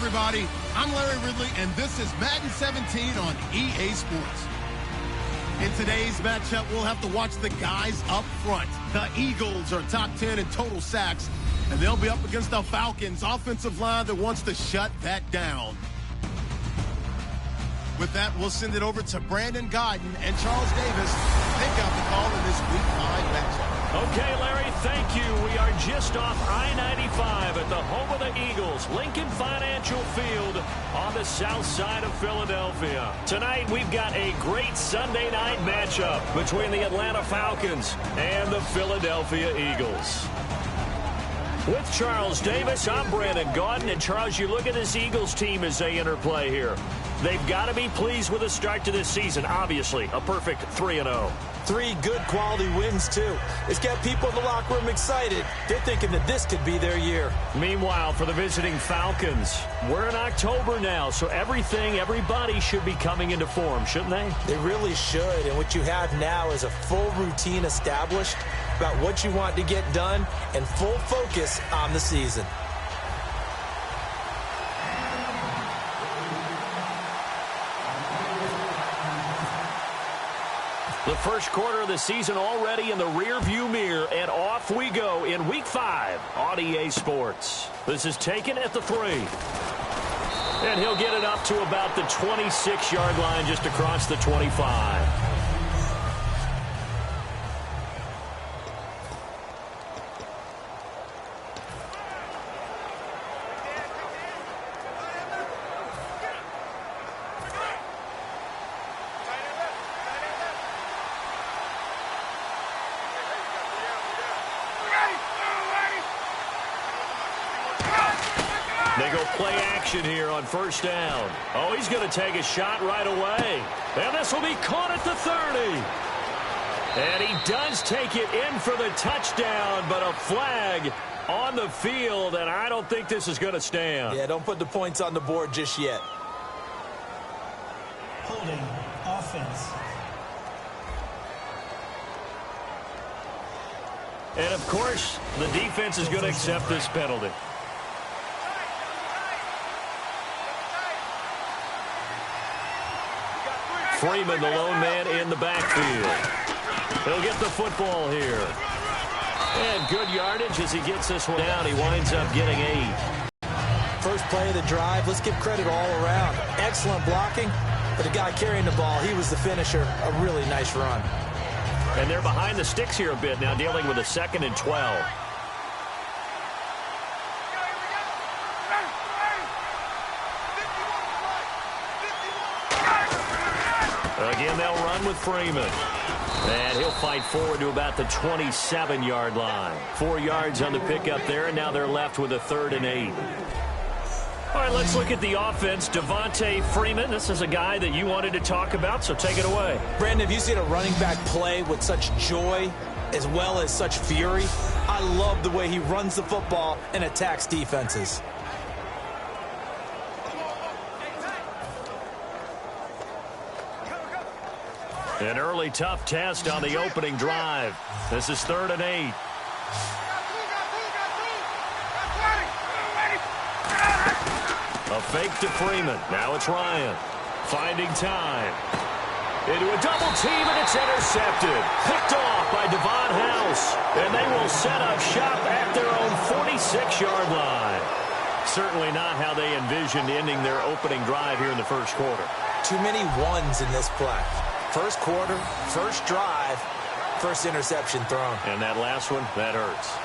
everybody. I'm Larry Ridley, and this is Madden 17 on EA Sports. In today's matchup, we'll have to watch the guys up front. The Eagles are top 10 in total sacks, and they'll be up against the Falcons' offensive line that wants to shut that down. With that, we'll send it over to Brandon Godden and Charles Davis. They've got the call in this Week 5 matchup. Okay, Larry, thank you. We are just off I-95 at the home of the Eagles, Lincoln Financial Field on the south side of Philadelphia. Tonight, we've got a great Sunday night matchup between the Atlanta Falcons and the Philadelphia Eagles. With Charles Davis, I'm Brandon Gaudin. And Charles, you look at this Eagles team as they interplay here. They've got to be pleased with the start to this season. Obviously, a perfect 3-0. 3 good quality wins, too. It's got people in the locker room excited. They're thinking that this could be their year. Meanwhile, for the visiting Falcons, we're in October now, so everybody should be coming into form, shouldn't they? They really should, and what you have now is a full routine established about what you want to get done and full focus on the season. The first quarter of the season already in the rearview mirror, and off we go in Week 5 on EA Sports. This is taken at the 3. And he'll get it up to about the 26-yard line just across the 25. They go play action here on first down. Oh, he's going to take a shot right away. And this will be caught at the 30. And he does take it in for the touchdown, but a flag on the field, and I don't think this is going to stand. Yeah, don't put the points on the board just yet. Holding offense. And, of course, the defense is going to accept this penalty. Freeman, the lone man in the backfield. He'll get the football here. And good yardage as he gets this one down. He winds up getting 8. First play of the drive, let's give credit all around. Excellent blocking, but the guy carrying the ball, he was the finisher. A really nice run. And they're behind the sticks here a bit now, dealing with a 2nd and 12. Again, they'll run with Freeman. And he'll fight forward to about the 27-yard line. 4 yards on the pickup there, and now they're left with a 3rd and 8. All right, let's look at the offense. Devontae Freeman, this is a guy that you wanted to talk about, so take it away. Brandon, have you seen a running back play with such joy as well as such fury? I love the way he runs the football and attacks defenses. An early tough test on the opening drive. This is 3rd and 8. A fake to Freeman. Now it's Ryan. Finding time. Into a double team, and it's intercepted. Picked off by Devon House. And they will set up shop at their own 46-yard line. Certainly not how they envisioned ending their opening drive here in the first quarter. Too many ones in this play. First quarter, first drive, first interception thrown. And that last one, that hurts.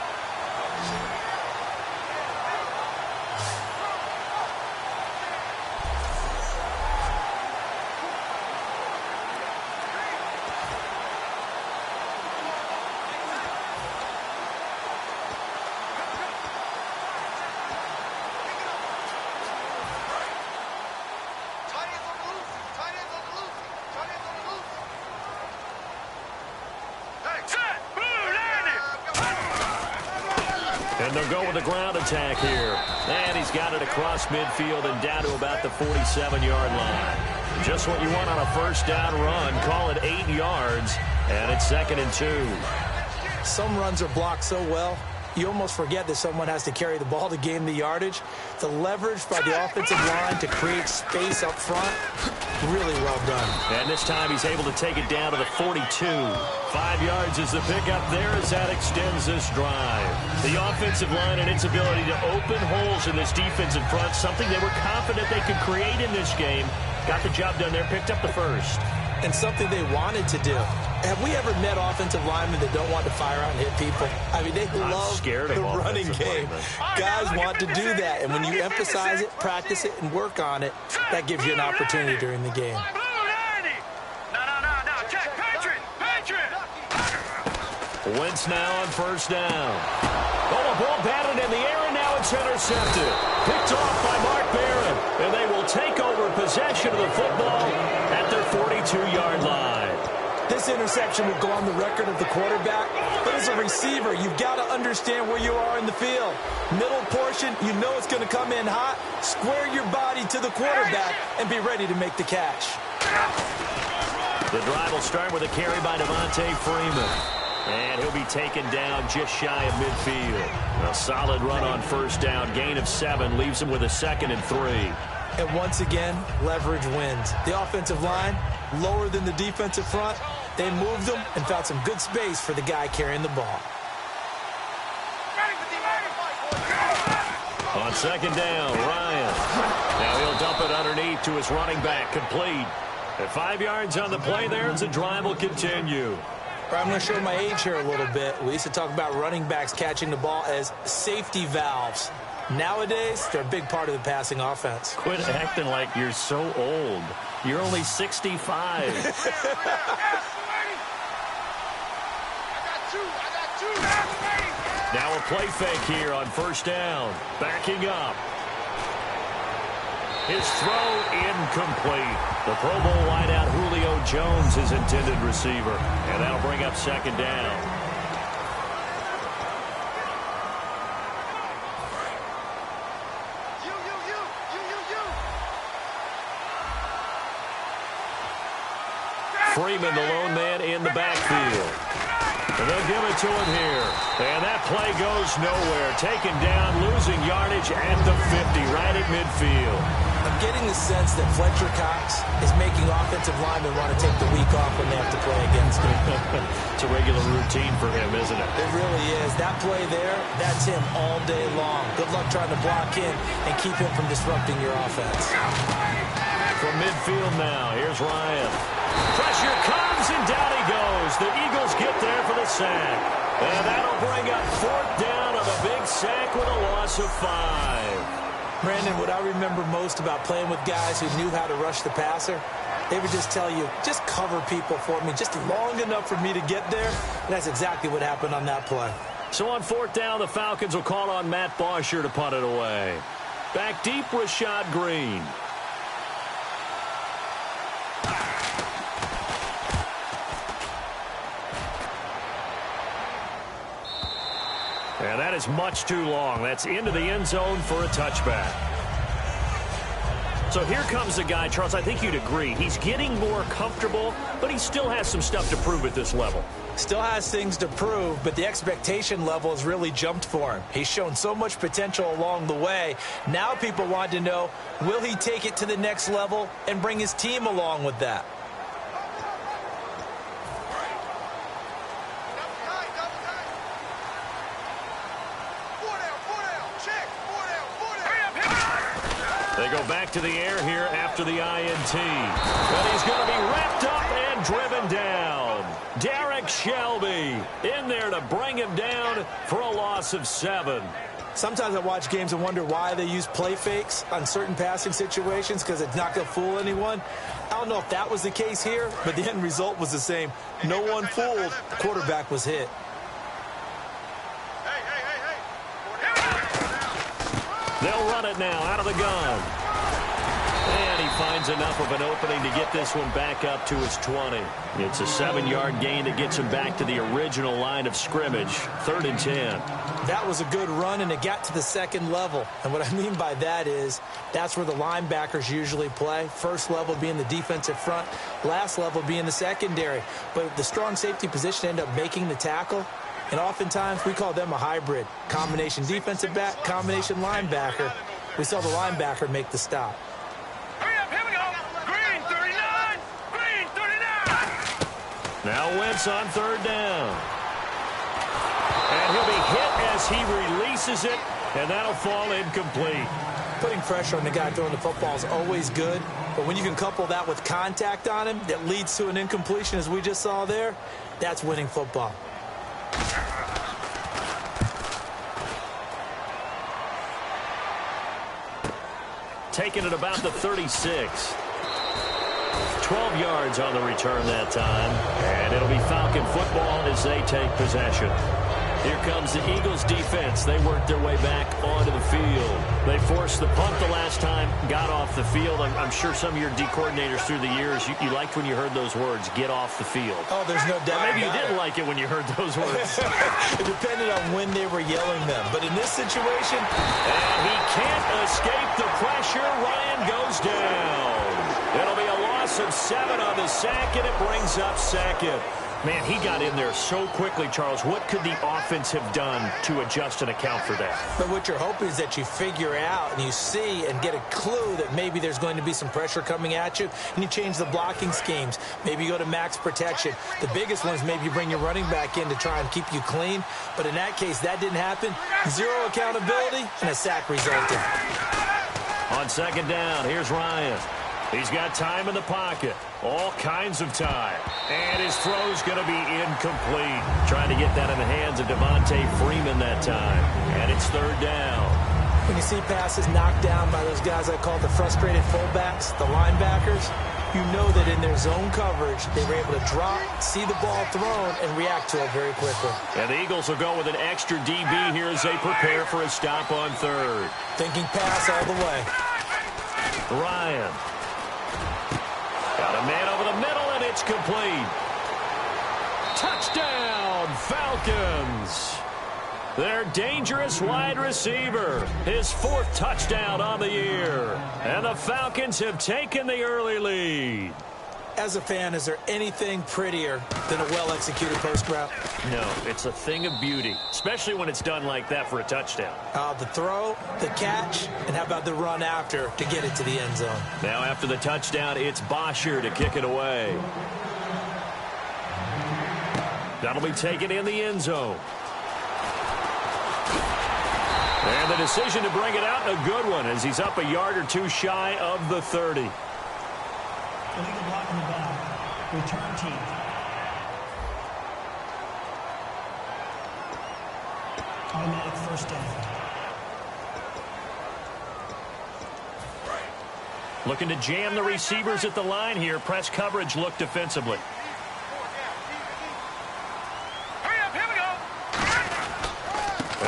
And they'll go with a ground attack here. And he's got it across midfield and down to about the 47-yard line. Just what you want on a first down run. Call it 8 yards. And it's 2nd and 2. Some runs are blocked so well, you almost forget that someone has to carry the ball to gain the yardage. The leverage by the offensive line to create space up front, really well done. And this time he's able to take it down to the 42. 5 yards is the pickup there as that extends this drive. The offensive line and its ability to open holes in this defensive front, something they were confident they could create in this game. Got the job done there, picked up the first. And something they wanted to do. Have we ever met offensive linemen that don't want to fire out and hit people? I mean, they love the running game. Guys want to do that. And when you emphasize it, practice it, and work on it, that gives you an opportunity during the game. Wentz now on first down. Oh, a ball batted in the air, and now it's intercepted. Picked off by Mark Barron, and they will take over possession of the football at their 42-yard line. This interception will go on the record of the quarterback, but as a receiver, you've got to understand where you are in the field. Middle portion, you know it's going to come in hot. Square your body to the quarterback and be ready to make the catch. The drive will start with a carry by Devontae Freeman. And he'll be taken down just shy of midfield. A solid run on first down. Gain of 7 leaves him with a 2nd and 3. And once again, leverage wins. The offensive line, lower than the defensive front. They moved them and found some good space for the guy carrying the ball. On second down, Ryan. Now he'll dump it underneath to his running back, complete. At 5 yards on the play there, and the drive will continue. I'm going to show my age here a little bit. We used to talk about running backs catching the ball as safety valves. Nowadays, they're a big part of the passing offense. Quit acting like you're so old. You're only 65. Now a play fake here on first down. Backing up. His throw incomplete. The Pro Bowl wideout Julio Jones, his intended receiver. And that'll bring up second down. Freeman, the lone man in the backfield. And they'll give it to him here. And that play goes nowhere. Taken down, losing yardage at the 50, right at midfield. I'm getting the sense that Fletcher Cox is making offensive linemen want to take the week off when they have to play against him. It's a regular routine for him, isn't it? It really is. That play there, that's him all day long. Good luck trying to block him and keep him from disrupting your offense. From midfield now, here's Ryan. Pressure comes, and down he goes. The Eagles get there for the sack. And that'll bring up fourth down on a big sack with a loss of 5. Brandon, what I remember most about playing with guys who knew how to rush the passer, they would just tell you, just cover people for me, just long enough for me to get there. And that's exactly what happened on that play. So on fourth down, the Falcons will call on Matt Bosher to punt it away. Back deep, Rashad Green. And that is much too long. That's into the end zone for a touchback. So here comes the guy, Charles, I think you'd agree. He's getting more comfortable, but he still has some stuff to prove at this level. Still has things to prove, but the expectation level has really jumped for him. He's shown so much potential along the way. Now people want to know, will he take it to the next level and bring his team along with that? They go back to the air here after the INT. But he's going to be wrapped up and driven down. Derek Shelby in there to bring him down for a loss of 7. Sometimes I watch games and wonder why they use play fakes on certain passing situations, because it's not going to fool anyone. I don't know if that was the case here, but the end result was the same. No one fooled. The quarterback was hit. They'll run it now out of the gun. And he finds enough of an opening to get this one back up to his 20. It's a 7-yard gain that gets him back to the original line of scrimmage. 3rd and 10. That was a good run, and it got to the second level. And what I mean by that is that's where the linebackers usually play. First level being the defensive front, last level being the secondary. But the strong safety position ended up making the tackle. And oftentimes, we call them a hybrid. Combination defensive back, combination linebacker. We saw the linebacker make the stop. Hurry up, here we go. Green 39. Green 39. Now Wentz on third down. And he'll be hit as he releases it, and that'll fall incomplete. Putting pressure on the guy throwing the football is always good, but when you can couple that with contact on him that leads to an incompletion, as we just saw there, that's winning football. Taking it about the 36. 12 yards on the return that time, and it'll be Falcon football as they take possession. Here comes the Eagles defense. They worked their way back onto the field. They forced the punt the last time, got off the field. I'm sure some of your D coordinators through the years, you liked when you heard those words, get off the field. Oh, there's no doubt. Or maybe you didn't like it when you heard those words. It depended on when they were yelling them. But in this situation... And he can't escape the pressure. Ryan goes down. It'll be a loss of 7 on the sack, and it brings up second. Man, he got in there so quickly, Charles. What could the offense have done to adjust and account for that? But what you're hoping is that you figure out and you see and get a clue that maybe there's going to be some pressure coming at you, and you change the blocking schemes. Maybe you go to max protection. The biggest one is maybe you bring your running back in to try and keep you clean. But in that case, that didn't happen. 0 accountability, and a sack resulted. On second down, here's Ryan. He's got time in the pocket. All kinds of time. And his throw's going to be incomplete. Trying to get that in the hands of Devontae Freeman that time. And it's third down. When you see passes knocked down by those guys I call the frustrated fullbacks, the linebackers, you know that in their zone coverage, they were able to drop, see the ball thrown, and react to it very quickly. And the Eagles will go with an extra DB here as they prepare for a stop on third. Thinking pass all the way. Ryan. Got a man over the middle, and it's complete. Touchdown, Falcons. Their dangerous wide receiver. His 4th touchdown on the year. And the Falcons have taken the early lead. As a fan, is there anything prettier than a well-executed post route? No, it's a thing of beauty, especially when it's done like that for a touchdown. The throw, the catch, and how about the run after to get it to the end zone? Now after the touchdown, it's Bosher to kick it away. That'll be taken in the end zone. And the decision to bring it out, a good one, as he's up a yard or two shy of the 30. Illegal block in the back. Return team. Automatic first down. Looking to jam the receivers at the line here. Press coverage look defensively. Hurry up, here we go.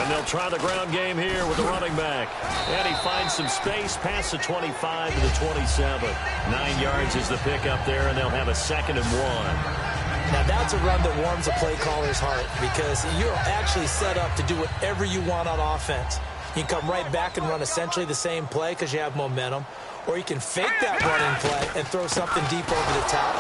And they'll try the ground game here with the running back. And he finds some space past the 25 to the 27. 9 yards is the pickup there, and they'll have a 2nd and 1. Now, that's a run that warms a play caller's heart because you're actually set up to do whatever you want on offense. You can come right back and run essentially the same play because you have momentum, or you can fake that running play and throw something deep over the top,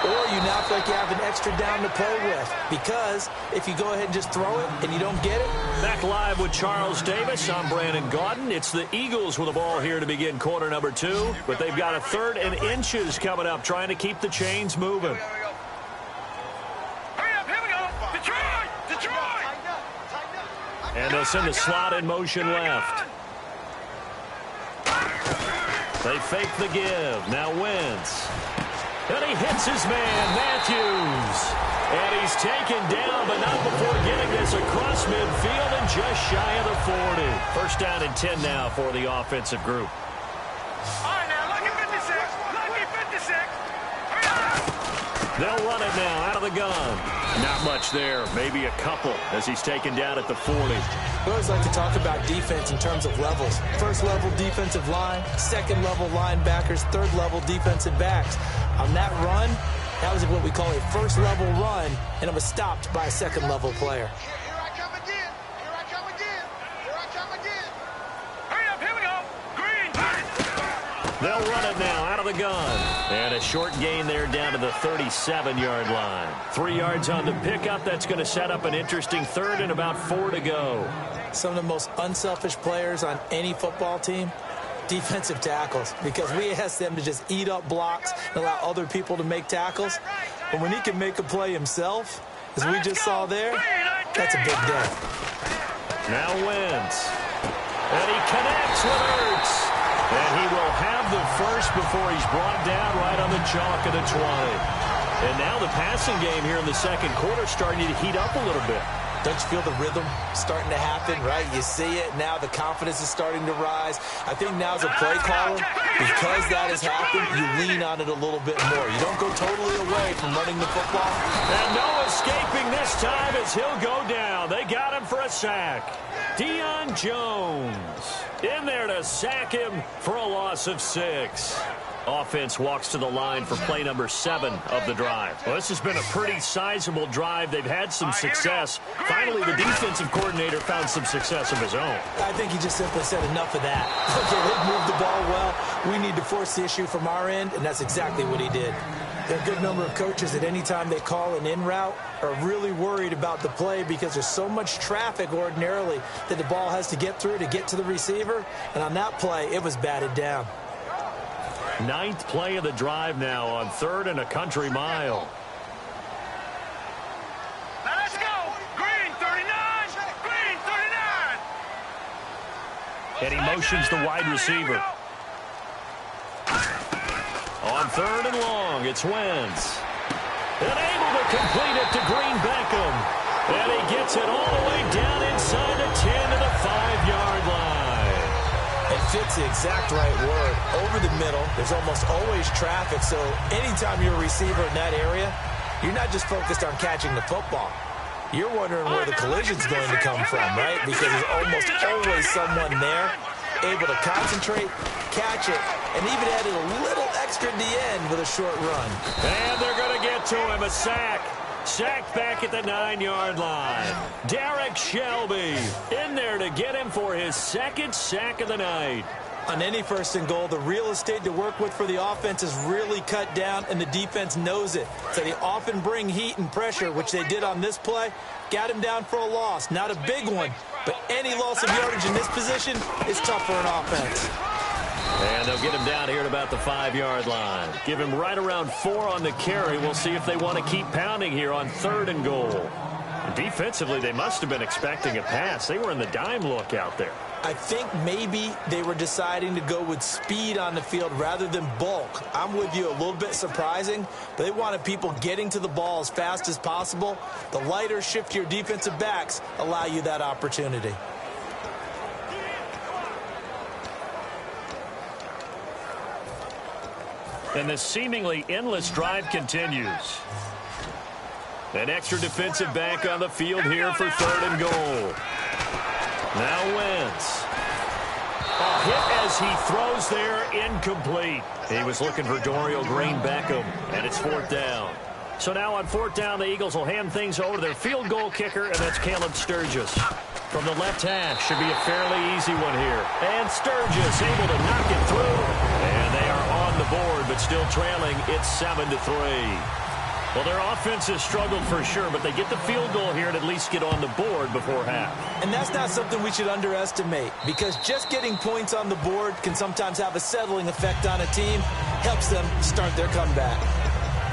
or you now feel like you have an extra down to play with because if you go ahead and just throw it and you don't get it. Back live with Charles Davis. I'm Brandon Gaudin. It's the Eagles with the ball here to begin quarter number 2, but they've got a 3rd and inches coming up, trying to keep the chains moving. And they'll send the slot in motion left. They fake the give. Now Wentz. And he hits his man, Matthews. And he's taken down, but not before getting this across midfield and just shy of the 40. 1st down and 10 now for the offensive group. All right, now, lucky 56. Lucky 56. They'll run it now out of the gun. Not much there, maybe a couple as he's taken down at the 40. We always like to talk about defense in terms of levels. 1st level defensive line, 2nd level linebackers, 3rd level defensive backs. On that run, that was what we call a 1st level run, and it was stopped by a 2nd level player. Here I come again. Here I come again. Here I come again. Hurry up, here we go. Green. They'll run it now out of the gun. And a short gain there down to the 37-yard line. 3 yards on the pickup. That's going to set up an interesting third and about 4 to go. Some of the most unselfish players on any football team, defensive tackles, because we ask them to just eat up blocks and allow other people to make tackles. But when he can make a play himself, as we just saw there, that's a big day. Now Wentz. And he connects with Ertz. And he will have the first before he's brought down right on the chalk of the 20. And now the passing game here in the second quarter starting to heat up a little bit. Don't you feel the rhythm starting to happen, right? You see it. Now the confidence is starting to rise. I think now as a play caller, because that has happened, you lean on it a little bit more. You don't go totally away from running the football. And no escaping this time as he'll go down. They got him for a sack. Deion Jones in there to sack him for a loss of 6. Offense walks to the line for play number 7 of the drive. Well, this has been a pretty sizable drive. They've had some success. Finally, the defensive coordinator found some success of his own. I think he just simply said enough of that. Okay, they've moved the ball well. We need to force the issue from our end, and that's exactly what he did. There are a good number of coaches that any time they call an in route are really worried about the play because there's so much traffic ordinarily that the ball has to get through to get to the receiver. And on that play, it was batted down. 9th play of the drive now on 3rd and a country mile. Now let's go. Green 39. Green 39. And he motions the wide receiver. On 3rd and long, it's Wentz. And able to complete it to Green Beckham. And he gets it all the way down inside the 10 to the 5-yard line. It fits the exact right word. Over the middle, there's almost always traffic, so anytime you're a receiver in that area, you're not just focused on catching the football. You're wondering where the collision's going to come from, right? Because there's almost always someone there able to concentrate, catch it, and even added a little extra at the end with a short run. And they're going to get to him, a sack. Sacked back at the 9-yard line. Derek Shelby in there to get him for his 2nd sack of the night. On any 1st and goal, the real estate to work with for the offense is really cut down, and the defense knows it. So they often bring heat and pressure, which they did on this play. Got him down for a loss. Not a big one, but any loss of yardage in this position is tough for an offense. And they'll get him down here at about the 5-yard line. Give him right around 4 on the carry. We'll see if they want to keep pounding here on 3rd and goal. Defensively, they must have been expecting a pass. They were in the dime look out there. I think maybe they were deciding to go with speed on the field rather than bulk. I'm with you, a little bit surprising, but they wanted people getting to the ball as fast as possible. The lighter, shiftier defensive backs allow you that opportunity. And the seemingly endless drive continues. An extra defensive back on the field here for 3rd and goal. Now Wentz. A hit as he throws there, incomplete. He was looking for Dorial Green Beckham, and it's 4th down. So now on 4th down, the Eagles will hand things over to their field goal kicker, and that's Caleb Sturgis. From the left half, should be a fairly easy one here. And Sturgis able to knock it through. And they are on the board, but still trailing. It's 7-3. Well, their offense has struggled for sure, but they get the field goal here and at least get on the board before half. And that's not something we should underestimate, because just getting points on the board can sometimes have a settling effect on a team. Helps them start their comeback.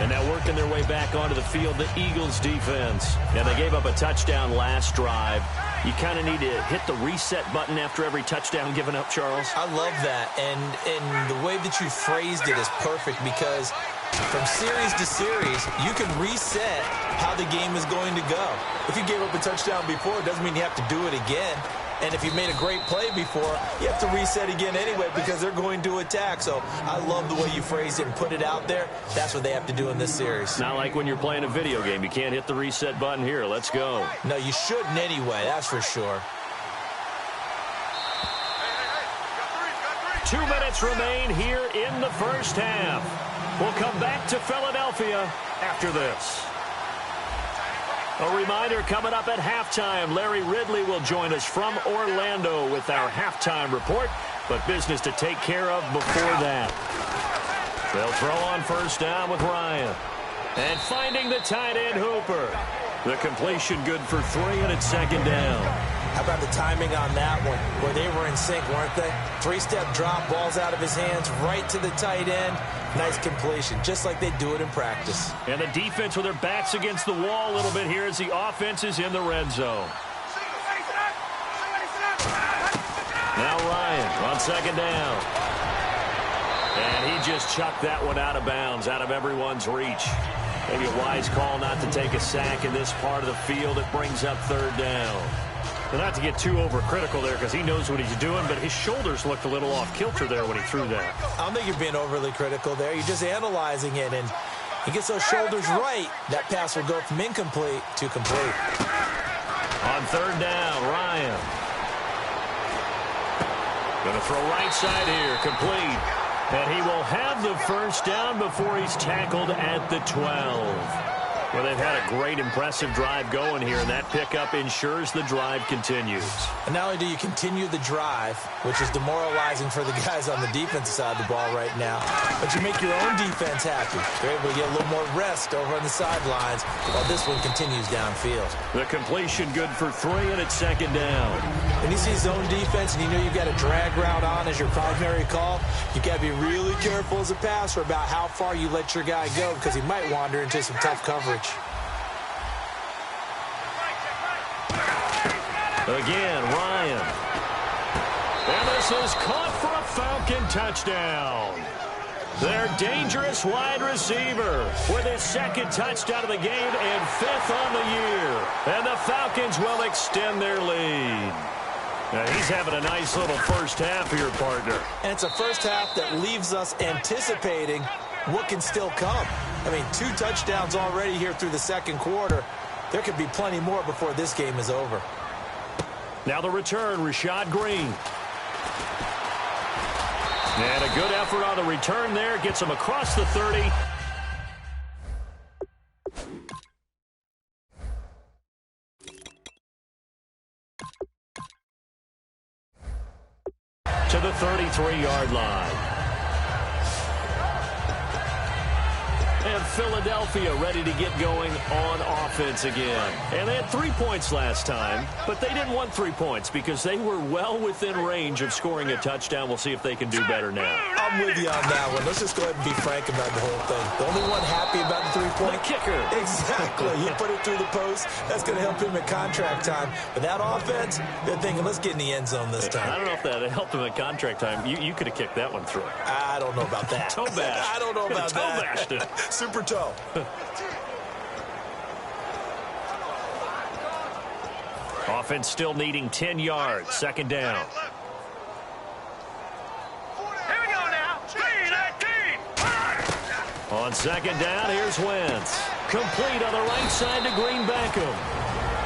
And now working their way back onto the field, the Eagles defense. Now they gave up a touchdown last drive. You kind of need to hit the reset button after every touchdown given up, Charles. I love that. And the way that you phrased it is perfect, because from series to series, you can reset how the game is going to go. If you gave up a touchdown before, it doesn't mean you have to do it again. And if you made a great play before, you have to reset again anyway because they're going to attack. So I love the way you phrased it and put it out there. That's what they have to do in this series. Not like when you're playing a video game. You can't hit the reset button here. Let's go. No, you shouldn't anyway. That's for sure. 2 minutes remain here in the first half. We'll come back to Philadelphia after this. A reminder, coming up at halftime, Larry Ridley will join us from Orlando with our halftime report. but business to take care of before that. They'll throw on first down with Ryan. And finding the tight end Hooper. The completion good for 3, and it's second down. How about the timing on that one, where they were in sync, weren't they? 3-step drop, ball's out of his hands, right to the tight end. Nice completion, just like they do it in practice. And the defense with their backs against the wall a little bit here as the offense is in the red zone. Now Ryan on second down. And he just chucked that one out of bounds, out of everyone's reach. Maybe a wise call not to take a sack in this part of the field. It brings up third down. Well, not to get too overcritical there because he knows what he's doing, but his shoulders looked a little off kilter there when he threw that. I don't think you're being overly critical there. You're just analyzing it, and he gets those shoulders right. That pass will go from incomplete to complete. On third down, Ryan. Going to throw right side here, complete. And he will have the first down before he's tackled at the 12. Well, they've had a great, impressive drive going here, and that pickup ensures the drive continues. And not only do you continue the drive, which is demoralizing for the guys on the defensive side of the ball right now, but you make your own defense happy. They're able to get a little more rest over on the sidelines while this one continues downfield. The completion good for 3, and it's second down. When you see zone defense and you know you've got a drag route on as your primary call, you've got to be really careful as a passer about how far you let your guy go because he might wander into some tough coverage. Again, Ryan. And this is caught for a Falcon touchdown. Their dangerous wide receiver with his second touchdown of the game and 5th on the year. And the Falcons will extend their lead. Now, he's having a nice little first half here, partner. And it's a first half that leaves us anticipating what can still come. I mean, 2 touchdowns already here through the second quarter. There could be plenty more before this game is over. Now the return, Rashad Green. And a good effort on the return there. Gets him across the 30. To the 33-yard line. And Philadelphia ready to get going on offense again. And they had 3 points last time, but they didn't want 3 points because they were well within range of scoring a touchdown. We'll see if they can do better now. I'm with you on that one. Let's just go ahead and be frank about the whole thing. The only one happy about the 3-point? The kicker. Exactly. You put it through the post. That's going to help him at contract time. But that offense, they're thinking, let's get in the end zone this time. I don't know if that helped him at contract time. You could have kicked that one through. I don't know about that. Toe bash. I don't know about toe that. Bashed it. Super toe. Offense still needing 10 yards. Second down. Here we go now. 3-19. On second down, here's Wentz. Complete on the right side to Green Beckham.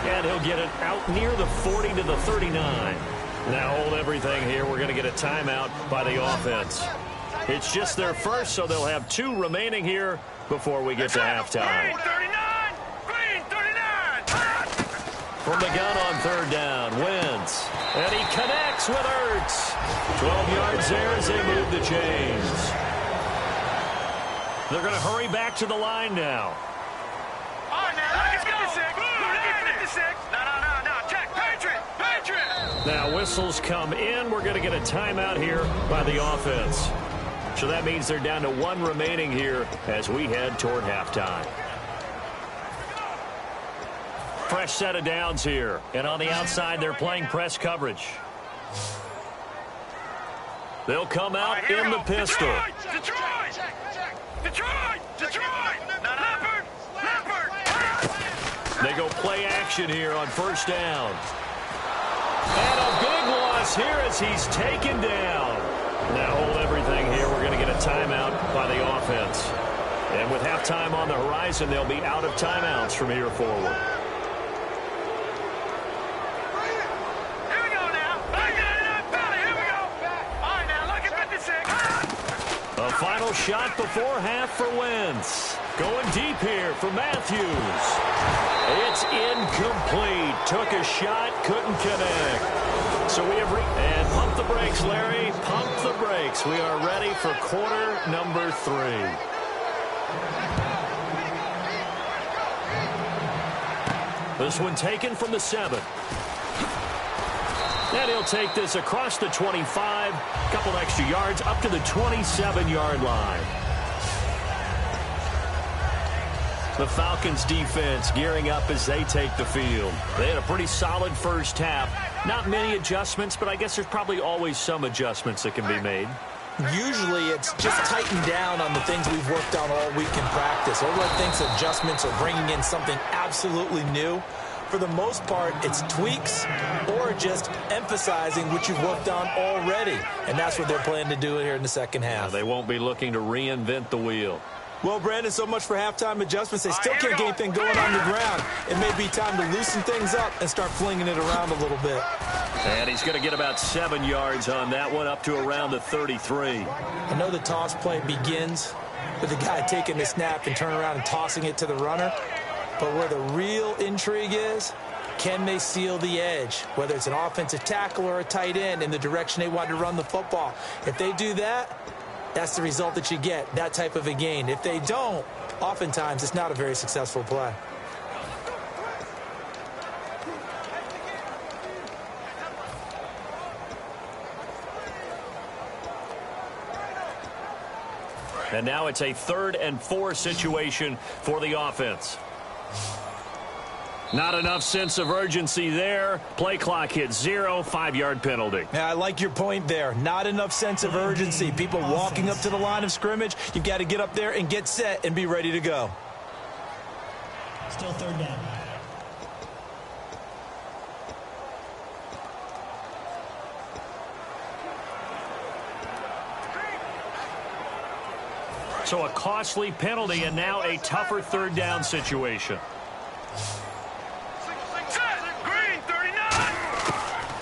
And he'll get it out near the 40 to the 39. Now hold everything here. We're going to get a timeout by the offense. It's just their first, so they'll have 2 remaining here before we get to halftime. Green 39. Green 39. From the gun on third down, Wentz. And he connects with Ertz. 12 yards there as they move the chains. They're going to hurry back to the line now. All right, now, look at 56. Look at 56. No. Check. Patriot. Now, whistles come in. We're going to get a timeout here by the offense. So that means they're down to 1 remaining here as we head toward halftime. Fresh set of downs here. And on the outside, they're playing press coverage. They'll come out in the pistol. Detroit. Leopard. They go play action here on first down. And a big loss here as he's taken down. Now hold everything here. We're going to get a timeout by the offense. And with halftime on the horizon, they'll be out of timeouts from here forward. Here we go now. Here we go. All right, now, look at 56. A final shot before half for Wentz. Going deep here for Matthews. It's incomplete. Took a shot, couldn't connect. So we have and pump the brakes, Larry. Pump the brakes. We are ready for quarter number 3. This one taken from the 7. And he'll take this across the 25. A couple extra yards up to the 27-yard line. The Falcons defense gearing up as they take the field. They had a pretty solid first half. Not many adjustments, but I guess there's probably always some adjustments that can be made. Usually it's just tightened down on the things we've worked on all week in practice. Everyone thinks adjustments are bringing in something absolutely new. For the most part, it's tweaks or just emphasizing what you've worked on already. And that's what they're planning to do here in the second half. They won't be looking to reinvent the wheel. Well, Brandon, so much for halftime adjustments. They still can't get anything going on the ground. It may be time to loosen things up and start flinging it around a little bit. And he's going to get about 7 yards on that one, up to around the 33. I know the toss play begins with the guy taking the snap and turning around and tossing it to the runner. But where the real intrigue is, can they seal the edge, whether it's an offensive tackle or a tight end, in the direction they want to run the football? If they do that, that's the result that you get, that type of a gain. If they don't, oftentimes it's not a very successful play. And now it's a 3rd and 4 situation for the offense. Not enough sense of urgency there. Play clock hits 0, 5-yard penalty. Yeah, I like your point there. Not enough sense of urgency. People walking up to the line of scrimmage. You've got to get up there and get set and be ready to go. Still 3rd down. So a costly penalty and now a tougher 3rd down situation.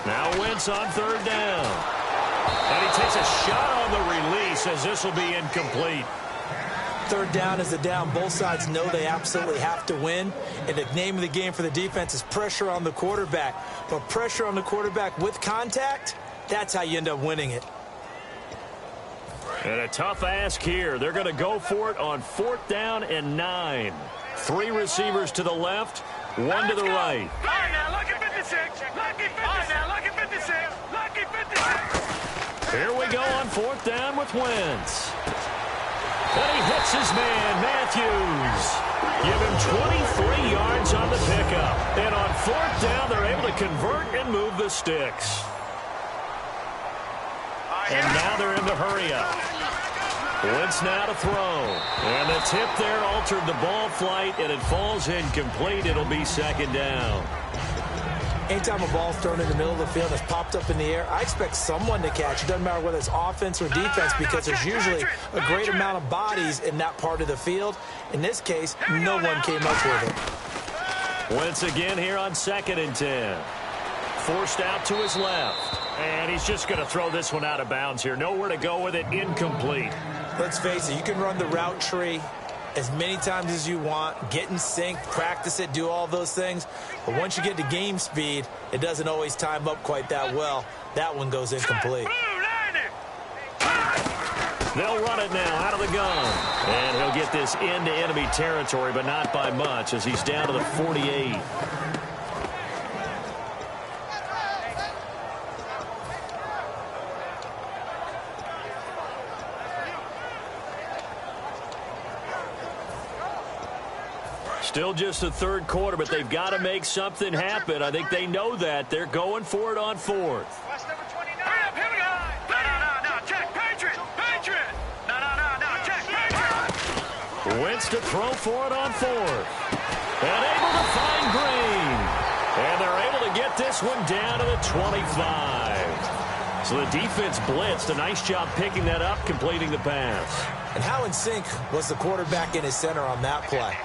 Now Wentz on 3rd down. And he takes a shot on the release as this will be incomplete. 3rd down is the down. Both sides know they absolutely have to win. And the name of the game for the defense is pressure on the quarterback. But pressure on the quarterback with contact, that's how you end up winning it. And a tough ask here. They're going to go for it on 4th down and 9. 3 receivers to the left, 1 to the right. All right, now look at 56. Lucky 56. All right, now look at 56. Lucky 56. Here we go on 4th down with Wentz. And he hits his man, Matthews. Give him 23 yards on the pickup. And on 4th down, they're able to convert and move the sticks. And now they're in the hurry-up. Wentz now to throw. And the tip there altered the ball flight, and it falls incomplete. It'll be 2nd down. Anytime a ball's thrown in the middle of the field and it's popped up in the air, I expect someone to catch. It doesn't matter whether it's offense or defense, because there's usually a great amount of bodies in that part of the field. In this case, no one came up with it. Wentz again here on 2nd and 10. Forced out to his left. And he's just going to throw this one out of bounds here. Nowhere to go with it. Incomplete. Let's face it, you can run the route tree as many times as you want, get in sync, practice it, do all those things. But once you get to game speed, it doesn't always time up quite that well. That one goes incomplete. They'll run it now out of the gun. And he'll get this into enemy territory, but not by much, as he's down to the 48. Still just the 3rd quarter, but they've got to make something happen. I think they know that. They're going for it on 4th. Wentz to throw for it on 4th. And able to find Green. And they're able to get this one down to the 25. So the defense blitzed. A nice job picking that up, completing the pass. And how in sync was the quarterback in his center on that play?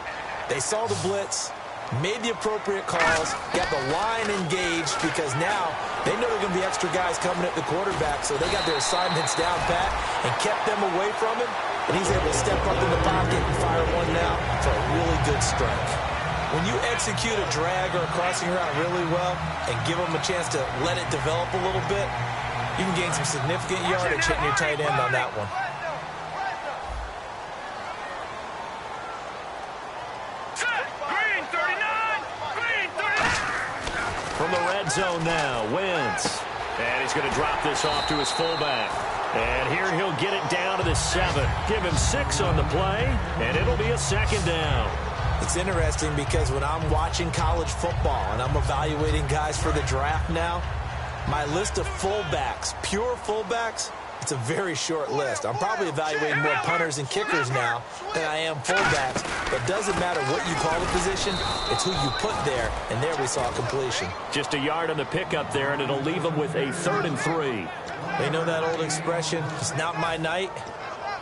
They saw the blitz, made the appropriate calls, got the line engaged, because now they know there are going to be extra guys coming at the quarterback, so they got their assignments down pat and kept them away from him, and he's able to step up in the pocket and fire one now for a really good strike. When you execute a drag or a crossing route really well and give them a chance to let it develop a little bit, you can gain some significant yardage hitting your tight end on that one. Green 39! Green 39! From the red zone now, Wentz. And he's going to drop this off to his fullback. And here he'll get it down to the 7. Give him 6 on the play, and it'll be a second down. It's interesting because when I'm watching college football and I'm evaluating guys for the draft now, my list of fullbacks, pure fullbacks, it's a very short list. I'm probably evaluating more punters and kickers now than I am fullbacks. But it doesn't matter what you call the position, it's who you put there, and there we saw completion. Just a yard on the pickup there, and it'll leave him with a 3rd and 3. They know that old expression, it's not my night.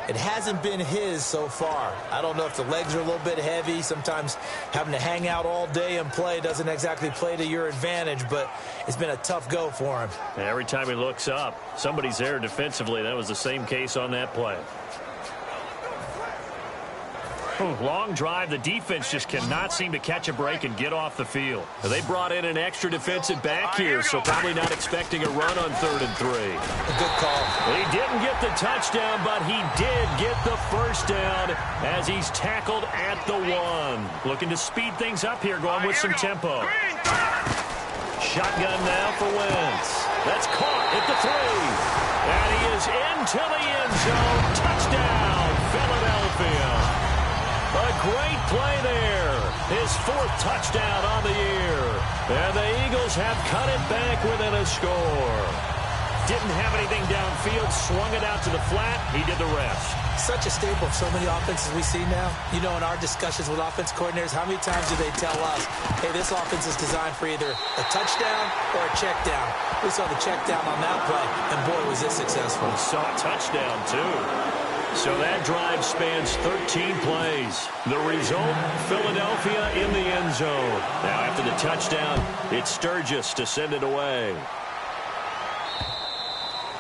It hasn't been his so far. I don't know if the legs are a little bit heavy. Sometimes having to hang out all day and play doesn't exactly play to your advantage, but it's been a tough go for him. Every time he looks up, somebody's there defensively. That was the same case on that play. Long drive. The defense just cannot seem to catch a break and get off the field. They brought in an extra defensive back here, so probably not expecting a run on 3rd and 3. A good call. He didn't get the touchdown, but he did get the first down as he's tackled at the 1. Looking to speed things up here, going with some tempo. Shotgun now for Wentz. That's caught at the 3. And he is into the end zone. Touchdown, Philadelphia. A great play there. His 4th touchdown on the year. And the Eagles have cut it back within a score. Didn't have anything downfield, swung it out to the flat. He did the rest. Such a staple of so many offenses we see now. You know, in our discussions with offense coordinators, how many times do they tell us, hey, this offense is designed for either a touchdown or a check down. We saw the check down on that play, and boy, was it successful. We saw a touchdown, too. So that drive spans 13 plays. The result, Philadelphia in the end zone. Now after the touchdown, it's Sturgis to send it away.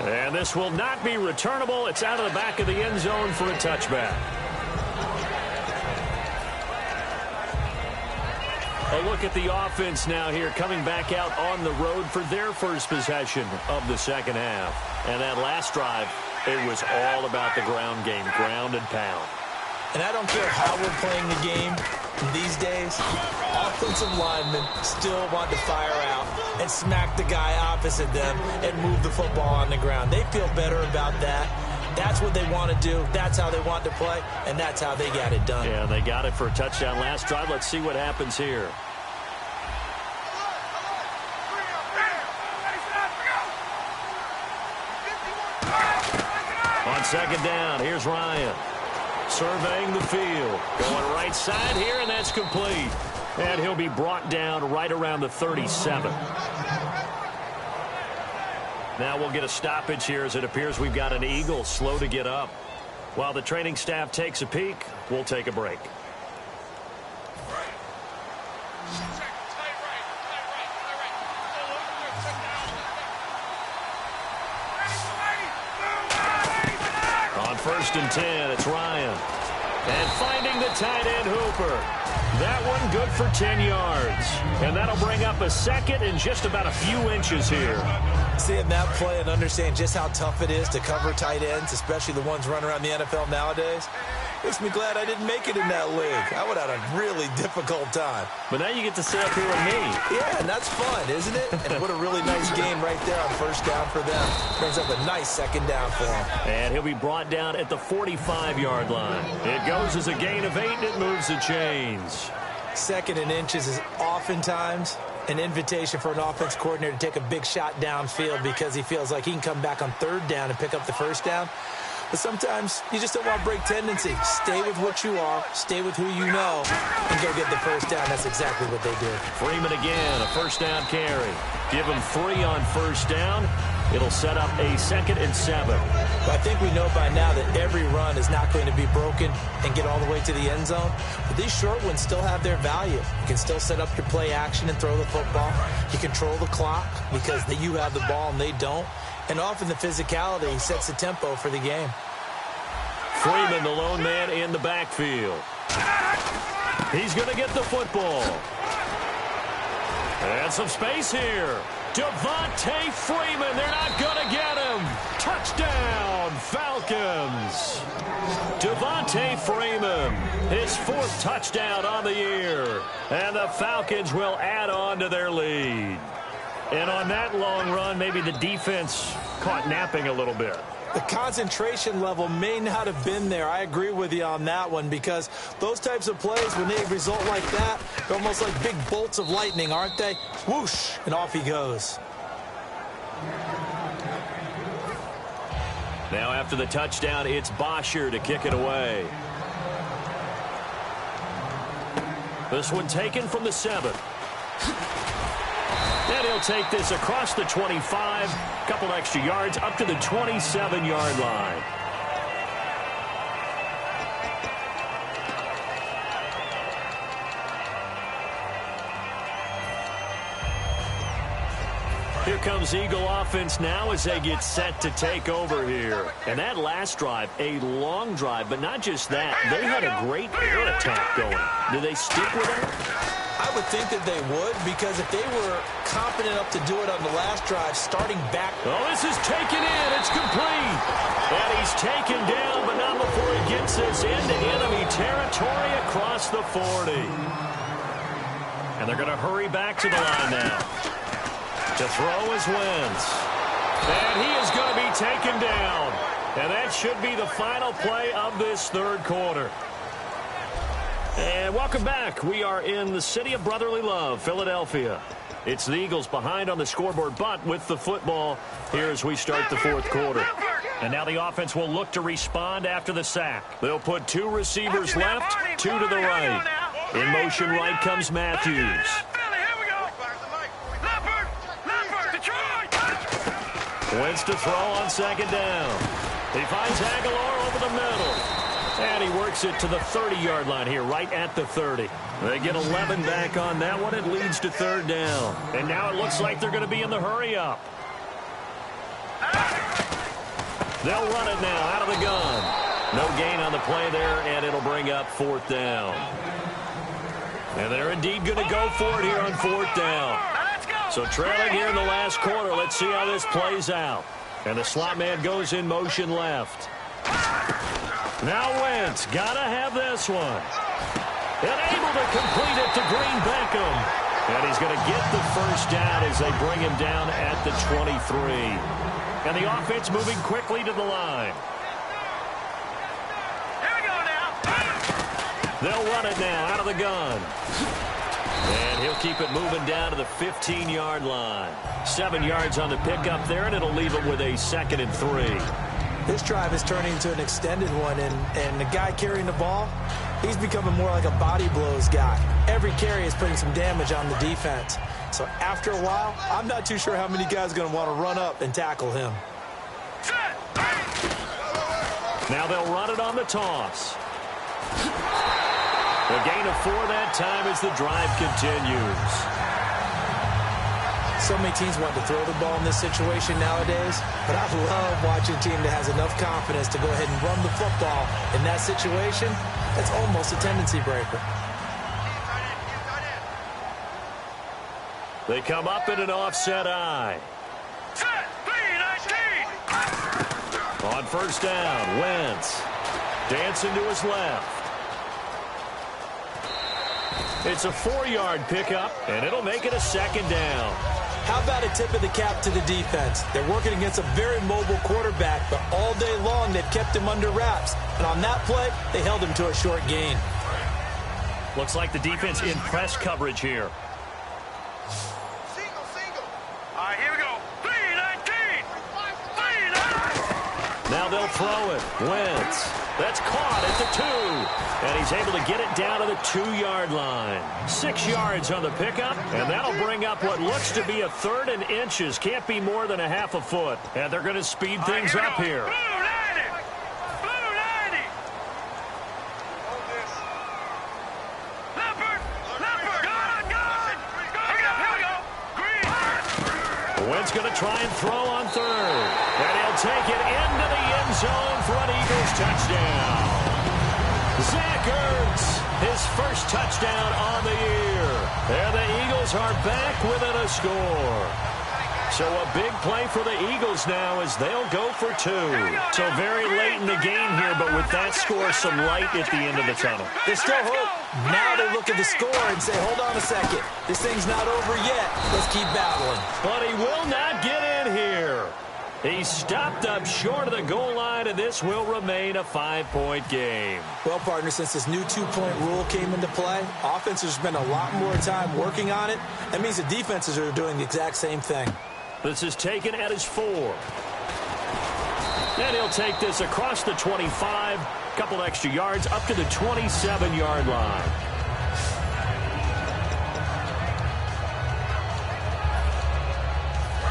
And this will not be returnable. It's out of the back of the end zone for a touchback. A look at the offense now here, coming back out on the road for their first possession of the second half. And that last drive, it was all about the ground game, ground and pound. And I don't care how we're playing the game these days, offensive linemen still want to fire out and smack the guy opposite them and move the football on the ground. They feel better about that. That's what they want to do. That's how they want to play, and that's how they got it done. Yeah, they got it for a touchdown last drive. Let's see what happens here. On second down, here's Ryan. Surveying the field. Going right side here, and that's complete. And he'll be brought down right around the 37. Now we'll get a stoppage here as it appears we've got an Eagle slow to get up. While the training staff takes a peek, we'll take a break. On 1st and 10, it's Ryan. And finding the tight end Hooper. That one good for 10 yards. And that'll bring up a second and just about a few inches here. Seeing that play and understand just how tough it is to cover tight ends, especially the ones running around the NFL nowadays, makes me glad I didn't make it in that league. I would have had a really difficult time. But now you get to sit up here with me. Yeah, and that's fun, isn't it? And what a really nice game right there on 1st down for them. Brings up a nice second down for him. And he'll be brought down at the 45-yard line. It goes as a gain of 8, and it moves the chains. 2nd and inches is oftentimes an invitation for an offense coordinator to take a big shot downfield because he feels like he can come back on 3rd down and pick up the 1st down. But sometimes you just don't want to break tendency. Stay with what you are, stay with who you know, and go get the 1st down. That's exactly what they did. Freeman again, a 1st down carry. Give him 3 on 1st down. It'll set up a 2nd and 7. But I think we know by now that every run is not going to be broken and get all the way to the end zone. But these short ones still have their value. You can still set up your play action and throw the football. You control the clock because you have the ball and they don't. And often the physicality sets the tempo for the game. Freeman, the lone man in the backfield. He's going to get the football. And some space here. Devontae Freeman, they're not going to get him. Touchdown, Falcons. Devontae Freeman, his 4th touchdown on the year. And the Falcons will add on to their lead. And on that long run, maybe the defense caught napping a little bit. The concentration level may not have been there. I agree with you on that one, because those types of plays, when they result like that, they're almost like big bolts of lightning, aren't they? Whoosh, and off he goes. Now after the touchdown, it's Bosher to kick it away. This one taken from the 7. And he'll take this across the 25, couple extra yards up to the 27-yard line. Here comes Eagle offense now as they get set to take over here. And that last drive, a long drive, but not just that. They had a great air attack going. Do they stick with it? I would think that they would, because if they were confident enough to do it on the last drive, starting back. Oh, this is taken in. It's complete. And he's taken down, but not before he gets this into enemy territory across the 40. And they're going to hurry back to the line now. To throw is Wentz. And he is going to be taken down. And that should be the final play of this 3rd quarter. And welcome back. We are in the city of brotherly love, Philadelphia. It's the Eagles behind on the scoreboard, but with the football here as we start the 4th quarter. And now the offense will look to respond after the sack. They'll put 2 receivers left, 2 to the right. In motion right comes Matthews. Wentz to throw on 2nd down. He finds Aguilar over the middle. And he works it to the 30-yard line here, right at the 30. They get 11 back on that one. It leads to 3rd down. And now it looks like they're going to be in the hurry-up. They'll run it now out of the gun. No gain on the play there, and it'll bring up 4th down. And they're indeed going to go for it here on 4th down. So trailing here in the last quarter. Let's see how this plays out. And the slot man goes in motion left. Now Wentz, gotta have this one. And able to complete it to Green Beckham. And he's going to get the 1st down as they bring him down at the 23. And the offense moving quickly to the line. Here we go now. They'll run it now out of the gun. And he'll keep it moving down to the 15-yard line. 7 yards on the pickup there, and it'll leave him with a 2nd and 3. This drive is turning into an extended one, and the guy carrying the ball, he's becoming more like a body blows guy. Every carry is putting some damage on the defense. So after a while, I'm not too sure how many guys are going to want to run up and tackle him. Now they'll run it on the toss. A gain of 4 that time as the drive continues. So many teams want to throw the ball in this situation nowadays, but I love watching a team that has enough confidence to go ahead and run the football in that situation. That's almost a tendency breaker. They come up in an offset eye. On 1st down, Wentz dancing to his left. It's a 4-yard pickup, and it'll make it a 2nd down. How about a tip of the cap to the defense? They're working against a very mobile quarterback, but all day long they've kept him under wraps. And on that play, they held him to a short gain. Looks like the defense in press coverage here. Single. All right, here we go. 3-19. Now they'll throw it. Wentz. That's caught at the 2. And he's able to get it down to the 2-yard line. 6 yards on the pickup, and that'll bring up what looks to be a 3rd and inches. Can't be more than a half a foot. And they're going to speed things up here. Blue 90. Blue 90. Leopard. Gone. Here we go. Green. Wentz going to try and throw on 3rd. And he'll take it into the end zone for an Eagles touchdown. Zach Ertz his first touchdown on the year. And the Eagles are back within a score. So a big play for the Eagles now as they'll go for 2. So very late in the game here, but with that score, some light at the end of the tunnel. There's still hope. Now they look at the score and say, hold on a second. This thing's not over yet. Let's keep battling. But he will not get in here. He stopped up short of the goal line, and this will remain a 5-point game. Well, partner, since this new 2-point rule came into play, offenses spend a lot more time working on it. That means the defenses are doing the exact same thing. This is taken at his 4. And he'll take this across the 25, couple extra yards up to the 27-yard line.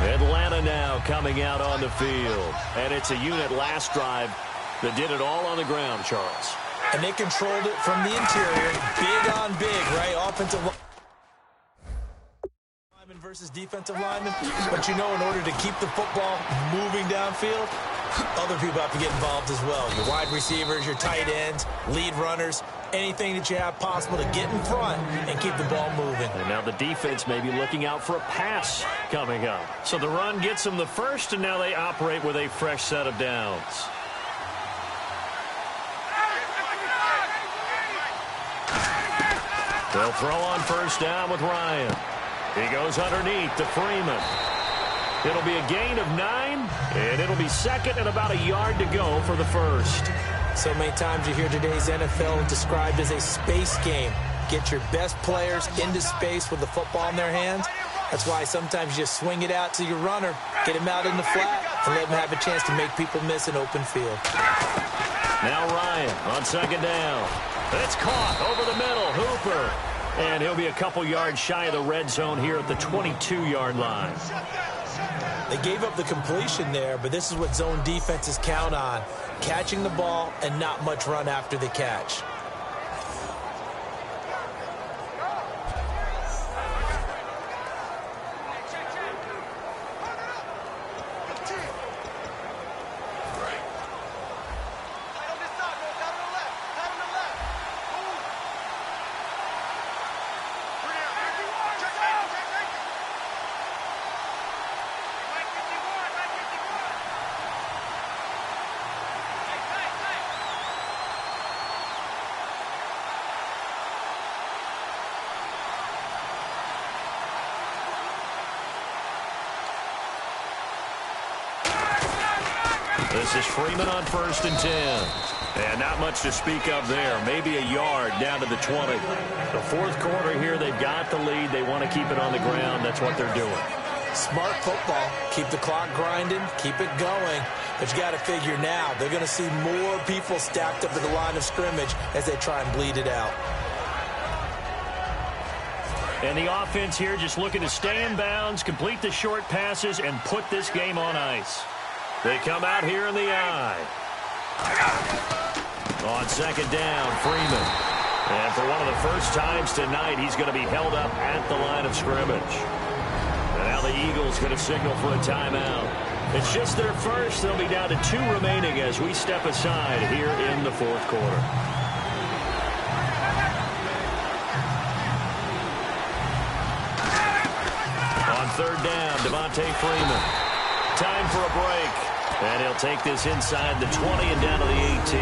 Atlanta now coming out on the field. And it's a unit last drive that did it all on the ground, Charles. And they controlled it from the interior. Big on big, right? Offensive lineman versus defensive lineman. But you know, in order to keep the football moving downfield, other people have to get involved as well. Your wide receivers, your tight ends, lead runners, anything that you have possible to get in front and keep the ball moving. And now the defense may be looking out for a pass coming up. So the run gets them the first, and now they operate with a fresh set of downs. They'll throw on first down with Ryan. He goes underneath to Freeman. It'll be a gain of 9, and it'll be second and about a yard to go for the first. So many times you hear today's NFL described as a space game. Get your best players into space with the football in their hands. That's why sometimes you just swing it out to your runner, get him out in the flat, and let him have a chance to make people miss an open field. Now Ryan on second down. It's caught over the middle. Hooper. And he'll be a couple yards shy of the red zone here at the 22-yard line. They gave up the completion there, but this is what zone defenses count on. Catching the ball and not much run after the catch. This is Freeman on first and 10. And not much to speak of there. Maybe a yard down to the 20. The fourth quarter here, they've got the lead. They want to keep it on the ground. That's what they're doing. Smart football. Keep the clock grinding. Keep it going. But you got to figure now, they're going to see more people stacked up at the line of scrimmage as they try and bleed it out. And the offense here just looking to stay in bounds, complete the short passes, and put this game on ice. They come out here in the eye. On second down, Freeman. And for one of the first times tonight, he's going to be held up at the line of scrimmage. And now the Eagles going to signal for a timeout. It's just their first. They'll be down to 2 remaining as we step aside here in the fourth quarter. On third down, Devontae Freeman. Time for a break. And he'll take this inside the 20 and down to the 18.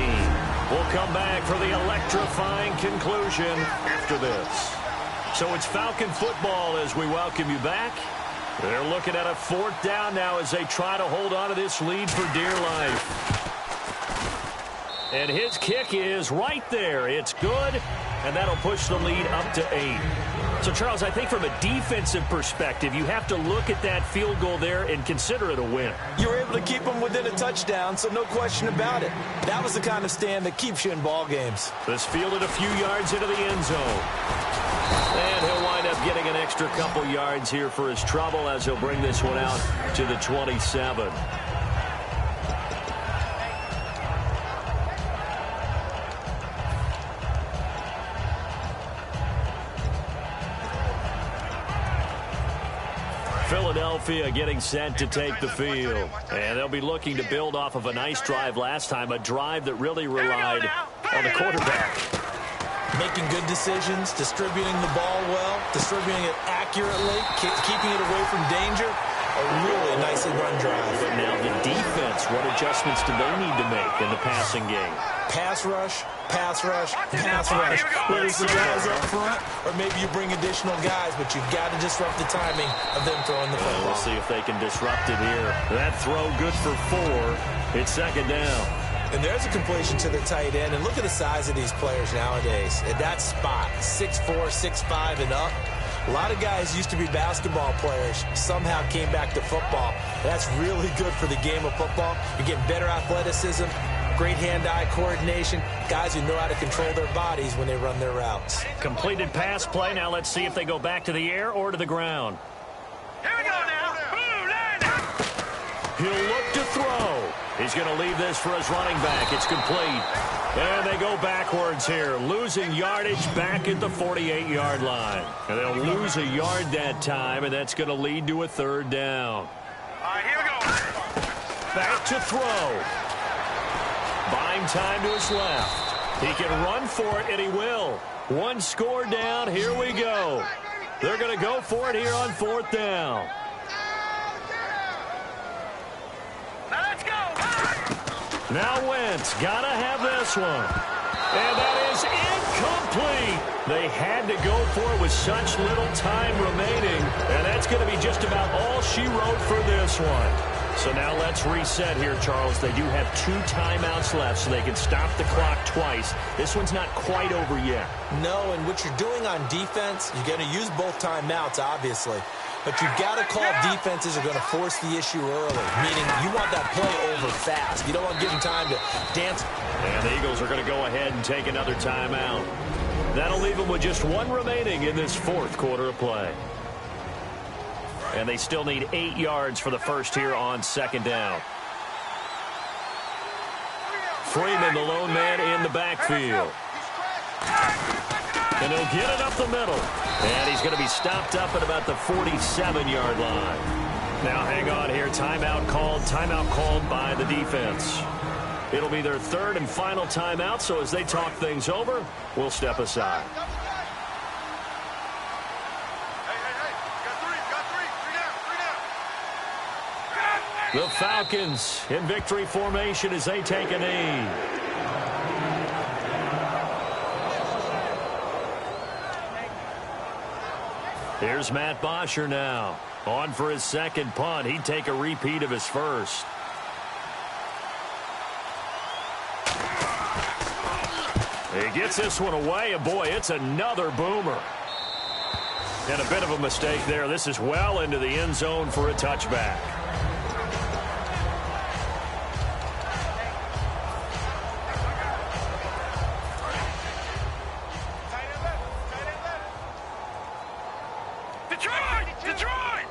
We'll come back for the electrifying conclusion after this. So it's Falcon football as we welcome you back. They're looking at a fourth down now as they try to hold on to this lead for dear life. And his kick is right there. It's good, and that'll push the lead up to 8. So, Charles, I think from a defensive perspective, you have to look at that field goal there and consider it a win. You were able to keep them within a touchdown, so no question about it. That was the kind of stand that keeps you in ball games. This fielded a few yards into the end zone. And he'll wind up getting an extra couple yards here for his trouble as he'll bring this one out to the 27. Philadelphia getting set to take the field. And they'll be looking to build off of a nice drive last time, a drive that really relied on the quarterback. making good decisions, distributing the ball well, distributing it accurately, keeping it away from danger. A really nicely run drive. But now the defense, what adjustments do they need to make in the passing game? Pass rush, pass rush, pass rush. Whether it's the guys up front or maybe you bring additional guys, but you've got to disrupt the timing of them throwing the football. We'll see if they can disrupt it here. That throw good for 4. It's second down. And there's a completion to the tight end. And look at the size of these players nowadays. At that spot, 6'4", 6'5", and up. A lot of guys used to be basketball players, somehow came back to football. That's really good for the game of football. You're getting better athleticism, great hand-eye coordination, guys who know how to control their bodies when they run their routes. Completed pass play. Now let's see if they go back to the air or to the ground. Here we go now. Boom, He'll look to throw. He's going to leave this for his running back. It's complete. And they go backwards here, losing yardage back at the 48-yard line. And they'll lose a yard that time, and that's going to lead to a third down. All right, here we go. Back to throw. Buying time to his left. He can run for it, and he will. One score down. Here we go. They're going to go for it here on fourth down. Now let's go. Now Wentz got to have this one. And that is incomplete. They had to go for it with such little time remaining. And that's going to be just about all she wrote for this one. So now let's reset here, Charles. They do have 2 timeouts left, so they can stop the clock twice. This one's not quite over yet. No, and what you're doing on defense, you're going to use both timeouts, obviously. But you've got to call defenses are going to force the issue early, meaning you want that play over fast. You don't want to give them time to dance. And the Eagles are going to go ahead and take another timeout. That'll leave them with just 1 remaining in this fourth quarter of play. And they still need 8 yards for the first here on second down. Freeman, the lone man in the backfield. And he'll get it up the middle. And he's going to be stopped up at about the 47-yard line. Now hang on here. Timeout called by the defense. It'll be their third and final timeout, so as they talk things over, we'll step aside. The Falcons in victory formation as they take a knee. Here's Matt Bosher now. On for his second punt. He'd take a repeat of his first. He gets this one away, and boy, it's another boomer. And a bit of a mistake there. This is well into the end zone for a touchback. Detroit!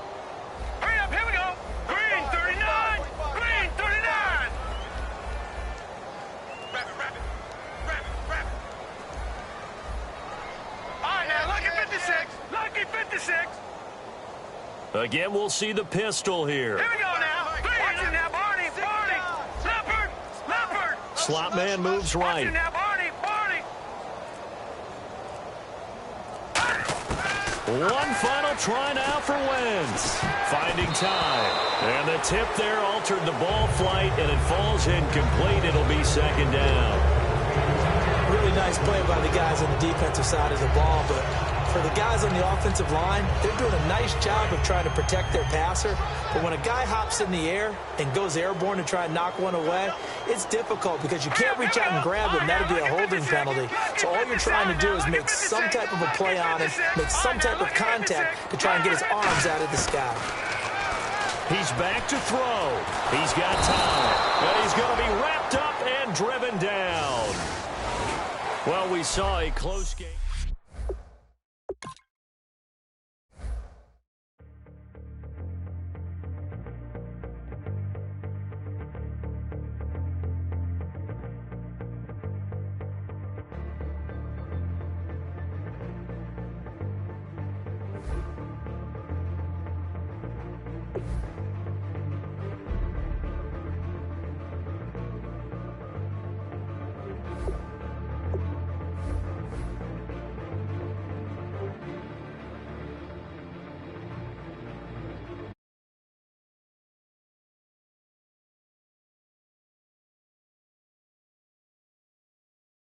Hurry up, here we go. Green 39. Green 39. Rapid. All right, now, lucky 56. Lucky 56. Again, we'll see the pistol here. Here we go now. Watch it now, Barney. Leopard. Slot man moves right. Watch it now, Barney. One final try now for Wentz. Finding time. And the tip there altered the ball flight, and it falls incomplete. It'll be second down. Really nice play by the guys on the defensive side of the ball, but for the guys on the offensive line, they're doing a nice job of trying to protect their passer. But when a guy hops in the air and goes airborne to try and knock one away, it's difficult because you can't reach out and grab him. That would be a holding penalty. So all you're trying to do is make some type of a play on him, make some type of contact to try and get his arms out of the sky. He's back to throw. He's got time. And he's going to be wrapped up and driven down. Well, we saw a close game.